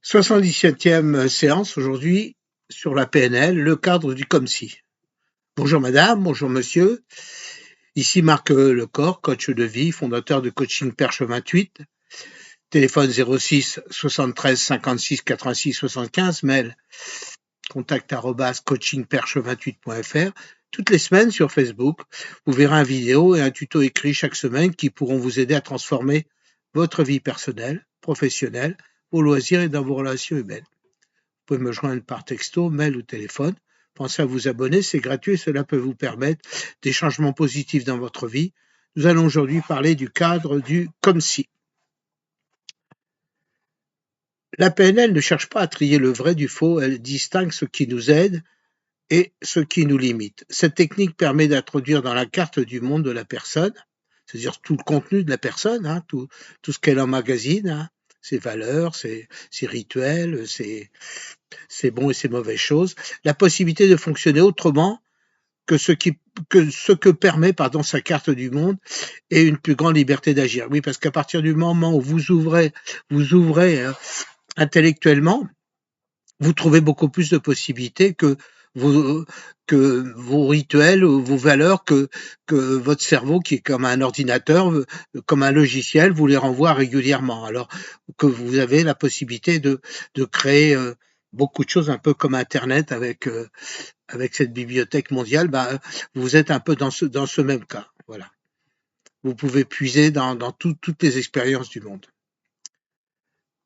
77e séance aujourd'hui sur la PNL, le cadre du comme si. Bonjour madame, bonjour monsieur. Ici Marc Lecor, coach de vie, fondateur de Coaching Perche 28. Téléphone 06 73 56 86 75, mail contact@coachingperche28.fr. Toutes les semaines sur Facebook, vous verrez une vidéo et un tuto écrit chaque semaine qui pourront vous aider à transformer votre vie personnelle, professionnelle, vos loisirs et dans vos relations humaines. Vous pouvez me joindre par texto, mail ou téléphone. Pensez à vous abonner, c'est gratuit et cela peut vous permettre des changements positifs dans votre vie. Nous allons aujourd'hui parler du cadre du comme si. La PNL ne cherche pas à trier le vrai du faux, elle distingue ce qui nous aide et ce qui nous limite. Cette technique permet d'introduire dans la carte du monde de la personne, c'est-à-dire tout le contenu de la personne, tout ce qu'elle emmagasine, ses valeurs, ses rituels, ses bons et ses mauvaises choses, la possibilité de fonctionner autrement que ce que permet sa carte du monde et une plus grande liberté d'agir. Oui, parce qu'à partir du moment où vous ouvrez intellectuellement, vous trouvez beaucoup plus de possibilités que vos rituels ou vos valeurs que votre cerveau, qui est comme un ordinateur, comme un logiciel, vous les renvoie régulièrement. Alors que vous avez la possibilité de créer beaucoup de choses, un peu comme Internet avec cette bibliothèque mondiale. Vous êtes un peu dans ce même cas. Voilà. Vous pouvez puiser dans toutes les expériences du monde.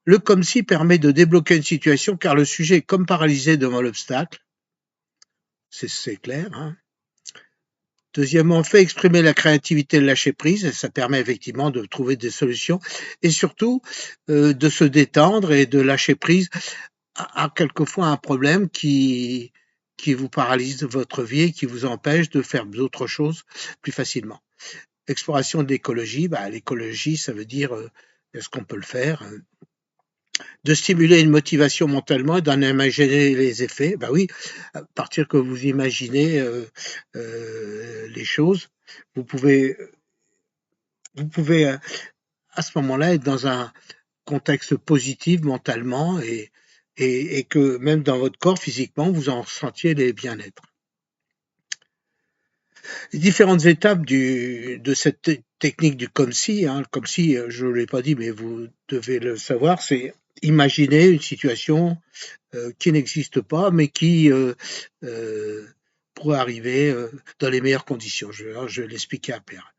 Le comme si permet de débloquer une situation car le sujet est comme paralysé devant l'obstacle. C'est clair. Deuxièmement, fait exprimer la créativité, le lâcher prise, ça permet effectivement de trouver des solutions et surtout de se détendre et de lâcher prise à quelquefois un problème qui vous paralyse votre vie et qui vous empêche de faire d'autres choses plus facilement. Exploration de l'écologie, l'écologie, ça veut dire est-ce qu'on peut le faire, de stimuler une motivation mentalement et d'en imaginer les effets. Oui, à partir que vous imaginez les choses, vous pouvez à ce moment-là être dans un contexte positif mentalement et que même dans votre corps, physiquement, vous en ressentiez les bien-être. Les différentes étapes de cette technique du comme si, comme si, je ne l'ai pas dit, mais vous devez le savoir, c'est imaginer une situation qui n'existe pas, mais qui pourrait arriver dans les meilleures conditions. Je vais l'expliquer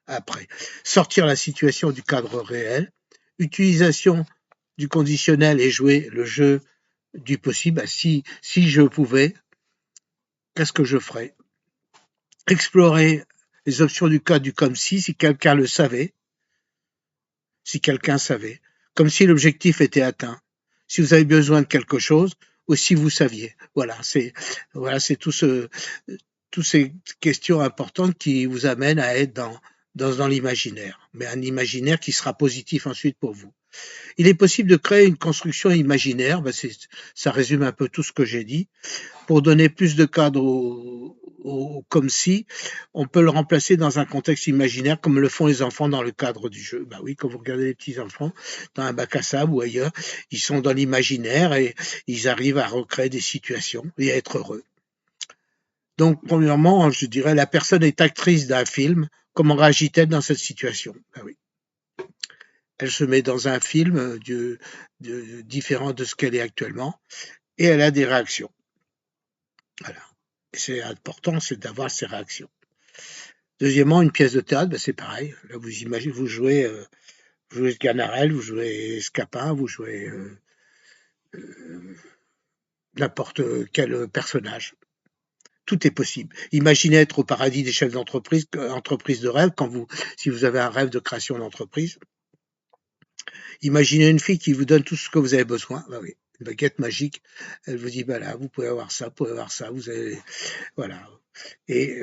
après. Sortir la situation du cadre réel, utilisation du conditionnel et jouer le jeu du possible. Si je pouvais, qu'est-ce que je ferais? Explorer les options du cadre du comme si quelqu'un le savait, si quelqu'un savait, comme si l'objectif était atteint, si vous avez besoin de quelque chose ou si vous saviez. C'est toutes ces questions importantes qui vous amènent à être dans l'imaginaire, mais un imaginaire qui sera positif ensuite pour vous. Il est possible de créer une construction imaginaire, ça résume un peu tout ce que j'ai dit. Pour donner plus de cadre au comme si, on peut le remplacer dans un contexte imaginaire comme le font les enfants dans le cadre du jeu. Oui, quand vous regardez les petits enfants dans un bac à sable ou ailleurs, ils sont dans l'imaginaire et ils arrivent à recréer des situations et à être heureux. Donc, premièrement, je dirais, la personne est actrice d'un film. Comment réagit-elle dans cette situation? Oui. Elle se met dans un film différent de ce qu'elle est actuellement et elle a des réactions. Voilà. Et c'est important, c'est d'avoir ces réactions. Deuxièmement, une pièce de théâtre, c'est pareil. Là, vous imaginez, vous jouez Sganarelle, vous jouez Scapin, vous jouez n'importe quel personnage. Tout est possible. Imaginez être au paradis des chefs d'entreprise, entreprise de rêve, si vous avez un rêve de création d'entreprise. Imaginez une fille qui vous donne tout ce que vous avez besoin. Oui, une baguette magique. Elle vous dit, là, vous pouvez avoir ça, vous avez, voilà. Et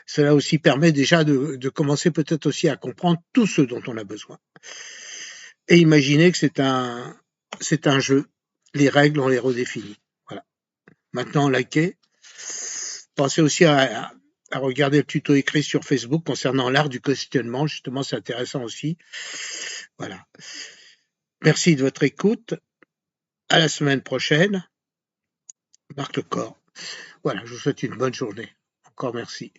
cela aussi permet déjà de commencer peut-être aussi à comprendre tout ce dont on a besoin. Et imaginez que c'est un jeu. Les règles, on les redéfinit. Voilà. Maintenant, likez. Pensez aussi à regarder le tuto écrit sur Facebook concernant l'art du questionnement. Justement, c'est intéressant aussi. Voilà. Merci de votre écoute. À la semaine prochaine. Marc Lecor. Voilà, je vous souhaite une bonne journée. Encore merci.